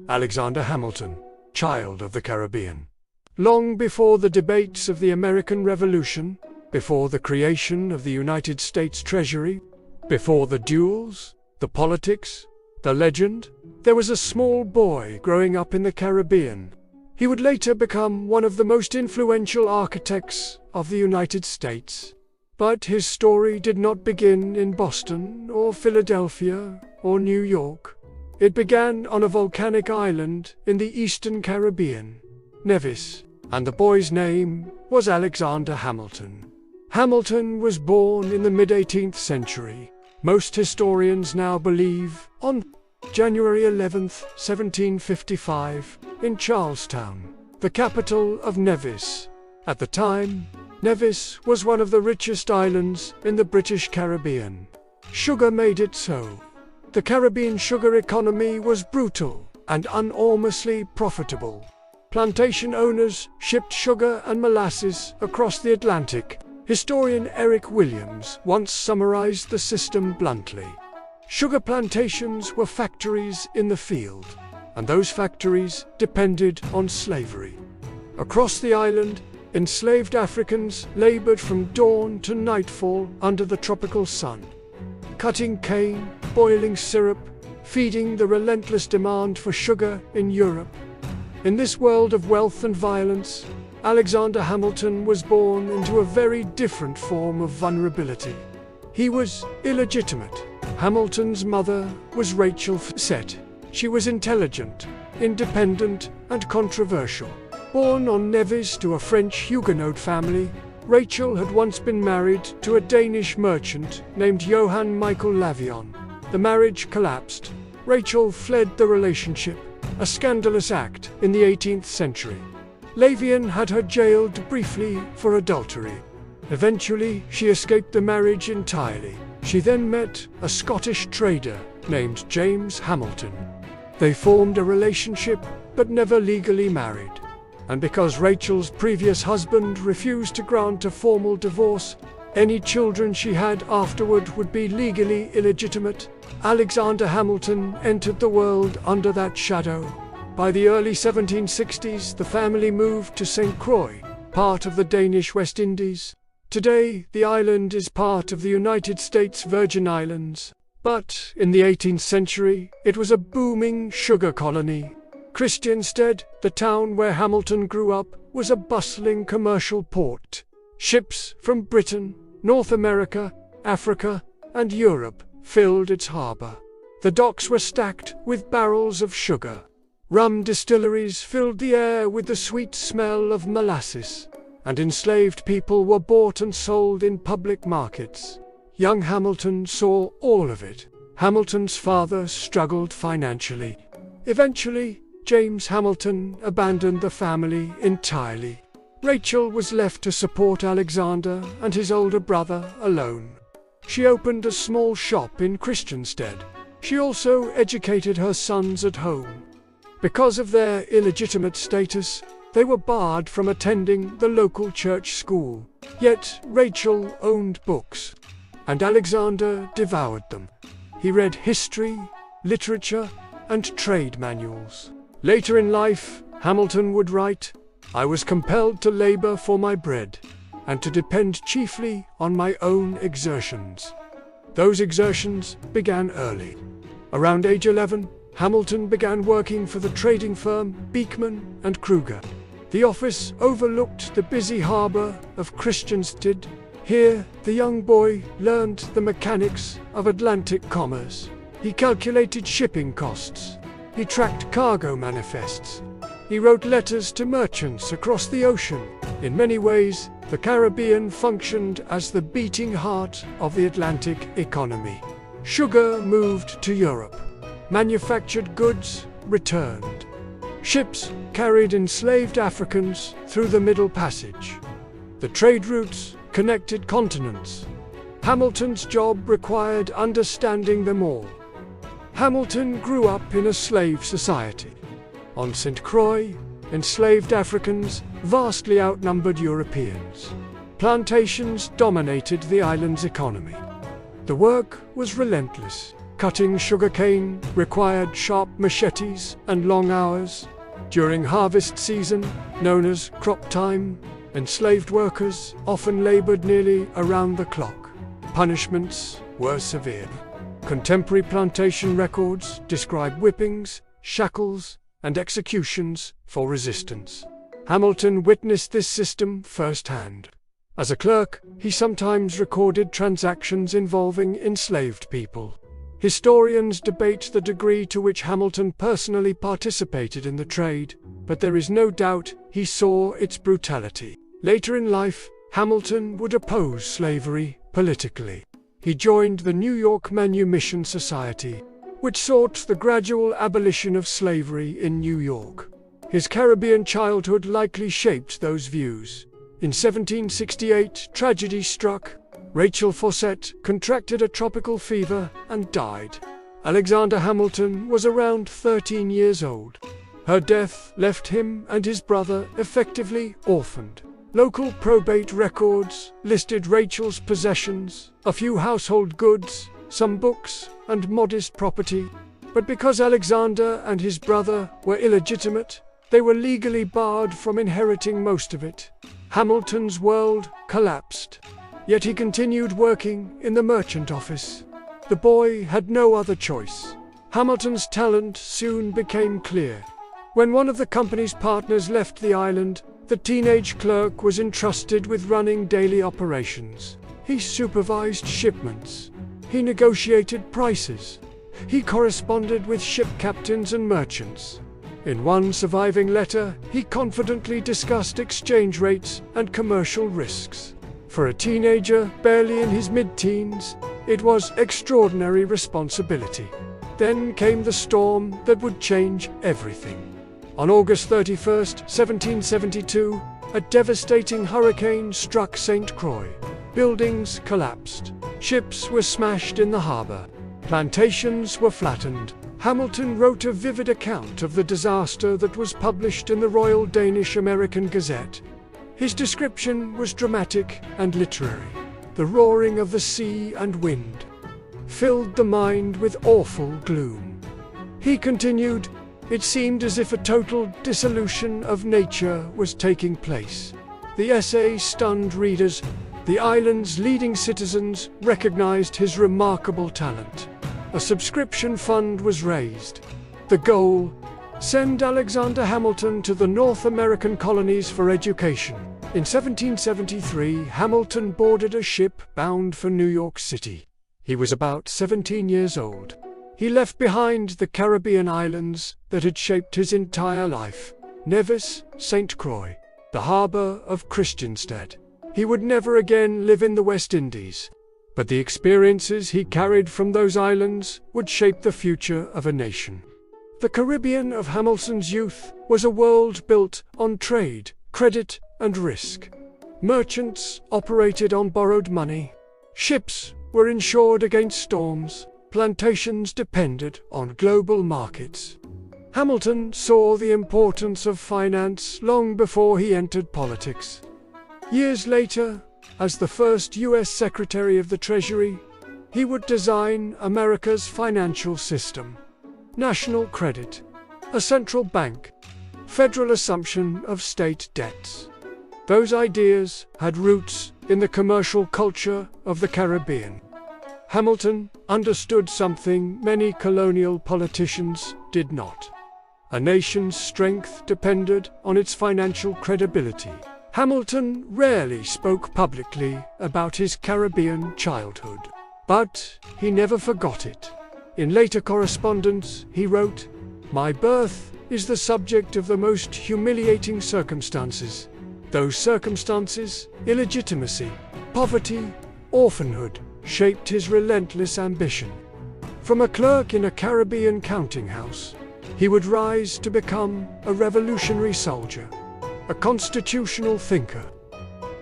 Alexander Hamilton, child of the Caribbean. Long before the debates of the American Revolution, before the creation of the United States Treasury, before the duels, the politics, the legend, there was a small boy growing up in the Caribbean. He would later become one of the most influential architects of the United States. But his story did not begin in Boston or Philadelphia or New York. It began on a volcanic island in the eastern Caribbean, Nevis, and the boy's name was Alexander Hamilton. Hamilton was born in the mid-18th century. Most historians now believe on January 11, 1755, in Charlestown, the capital of Nevis. At the time, Nevis was one of the richest islands in the British Caribbean. Sugar made it so. The Caribbean sugar economy was brutal and enormously profitable. Plantation owners shipped sugar and molasses across the Atlantic. Historian Eric Williams once summarized the system bluntly. Sugar plantations were factories in the field, and those factories depended on slavery. Across the island, enslaved Africans labored from dawn to nightfall under the tropical sun, cutting cane, boiling syrup, feeding the relentless demand for sugar in Europe. In this world of wealth and violence, Alexander Hamilton was born into a very different form of vulnerability. He was illegitimate. Hamilton's mother was Rachel Fawcett. She was intelligent, independent, and controversial. Born on Nevis to a French Huguenot family, Rachel had once been married to a Danish merchant named Johann Michael Lavion. The marriage collapsed. Rachel fled the relationship, a scandalous act in the 18th century. Lavion had her jailed briefly for adultery. Eventually, she escaped the marriage entirely. She then met a Scottish trader named James Hamilton. They formed a relationship, but never legally married. And because Rachel's previous husband refused to grant a formal divorce, any children she had afterward would be legally illegitimate. Alexander Hamilton entered the world under that shadow. By the early 1760s, the family moved to St. Croix, part of the Danish West Indies. Today, the island is part of the United States Virgin Islands. But in the 18th century, it was a booming sugar colony. Christiansted, the town where Hamilton grew up, was a bustling commercial port. Ships from Britain, North America, Africa, and Europe filled its harbor. The docks were stacked with barrels of sugar. Rum distilleries filled the air with the sweet smell of molasses, and enslaved people were bought and sold in public markets. Young Hamilton saw all of it. Hamilton's father struggled financially. Eventually, James Hamilton abandoned the family entirely. Rachel was left to support Alexander and his older brother alone. She opened a small shop in Christiansted. She also educated her sons at home. Because of their illegitimate status, they were barred from attending the local church school. Yet Rachel owned books, and Alexander devoured them. He read history, literature, and trade manuals. Later in life, Hamilton would write, "I was compelled to labor for my bread, and to depend chiefly on my own exertions." Those exertions began early. Around age 11, Hamilton began working for the trading firm Beekman and Kruger. The office overlooked the busy harbor of Christiansted. Here, the young boy learned the mechanics of Atlantic commerce. He calculated shipping costs. He tracked cargo manifests. He wrote letters to merchants across the ocean. In many ways, the Caribbean functioned as the beating heart of the Atlantic economy. Sugar moved to Europe. Manufactured goods returned. Ships carried enslaved Africans through the Middle Passage. The trade routes connected continents. Hamilton's job required understanding them all. Hamilton grew up in a slave society. On St. Croix, enslaved Africans vastly outnumbered Europeans. Plantations dominated the island's economy. The work was relentless. Cutting sugarcane required sharp machetes and long hours. During harvest season, known as crop time, enslaved workers often labored nearly around the clock. Punishments were severe. Contemporary plantation records describe whippings, shackles, and executions for resistance. Hamilton witnessed this system firsthand. As a clerk, he sometimes recorded transactions involving enslaved people. Historians debate the degree to which Hamilton personally participated in the trade, but there is no doubt he saw its brutality. Later in life, Hamilton would oppose slavery politically. He joined the New York Manumission Society, which sought the gradual abolition of slavery in New York. His Caribbean childhood likely shaped those views. In 1768, tragedy struck. Rachel Fawcett contracted a tropical fever and died. Alexander Hamilton was around 13 years old. Her death left him and his brother effectively orphaned. Local probate records listed Rachel's possessions, a few household goods, some books, and modest property. But because Alexander and his brother were illegitimate, they were legally barred from inheriting most of it. Hamilton's world collapsed. Yet he continued working in the merchant office. The boy had no other choice. Hamilton's talent soon became clear. When one of the company's partners left the island, the teenage clerk was entrusted with running daily operations. He supervised shipments. He negotiated prices. He corresponded with ship captains and merchants. In one surviving letter, he confidently discussed exchange rates and commercial risks. For a teenager, barely in his mid-teens, it was extraordinary responsibility. Then came the storm that would change everything. On August 31, 1772, a devastating hurricane struck St. Croix. Buildings collapsed. Ships were smashed in the harbor. Plantations were flattened. Hamilton wrote a vivid account of the disaster that was published in the Royal Danish American Gazette. His description was dramatic and literary. The roaring of the sea and wind filled the mind with awful gloom. He continued, "It seemed as if a total dissolution of nature was taking place." The essay stunned readers. The island's leading citizens recognized his remarkable talent. A subscription fund was raised. The goal: send Alexander Hamilton to the North American colonies for education. In 1773, Hamilton boarded a ship bound for New York City. He was about 17 years old. He left behind the Caribbean islands that had shaped his entire life: Nevis, St. Croix, the harbor of Christiansted. He would never again live in the West Indies, but the experiences he carried from those islands would shape the future of a nation. The Caribbean of Hamilton's youth was a world built on trade, credit, and risk. Merchants operated on borrowed money. Ships were insured against storms. Plantations depended on global markets. Hamilton saw the importance of finance long before he entered politics. Years later, as the first U.S. Secretary of the Treasury, he would design America's financial system: national credit, a central bank, federal assumption of state debts. Those ideas had roots in the commercial culture of the Caribbean. Hamilton understood something many colonial politicians did not. A nation's strength depended on its financial credibility. Hamilton rarely spoke publicly about his Caribbean childhood, but he never forgot it. In later correspondence, he wrote, "My birth is the subject of the most humiliating circumstances. Those circumstances, illegitimacy, poverty, orphanhood, shaped his relentless ambition." From a clerk in a Caribbean counting house, he would rise to become a revolutionary soldier, a constitutional thinker,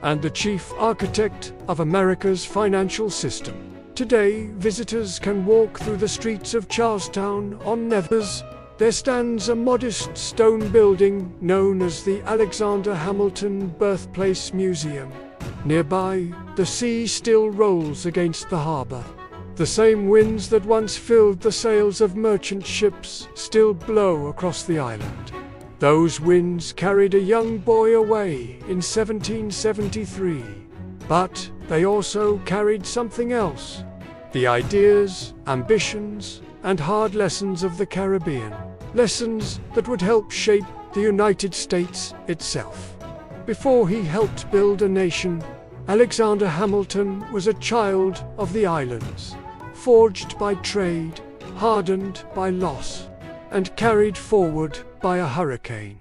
and the chief architect of America's financial system. Today, visitors can walk through the streets of Charlestown on Nevis. There stands a modest stone building known as the Alexander Hamilton Birthplace Museum. Nearby, the sea still rolls against the harbor. The same winds that once filled the sails of merchant ships still blow across the island. Those winds carried a young boy away in 1773. But they also carried something else: the ideas, ambitions, and hard lessons of the Caribbean. Lessons that would help shape the United States itself. Before he helped build a nation, Alexander Hamilton was a child of the islands, forged by trade, hardened by loss, and carried forward by a hurricane.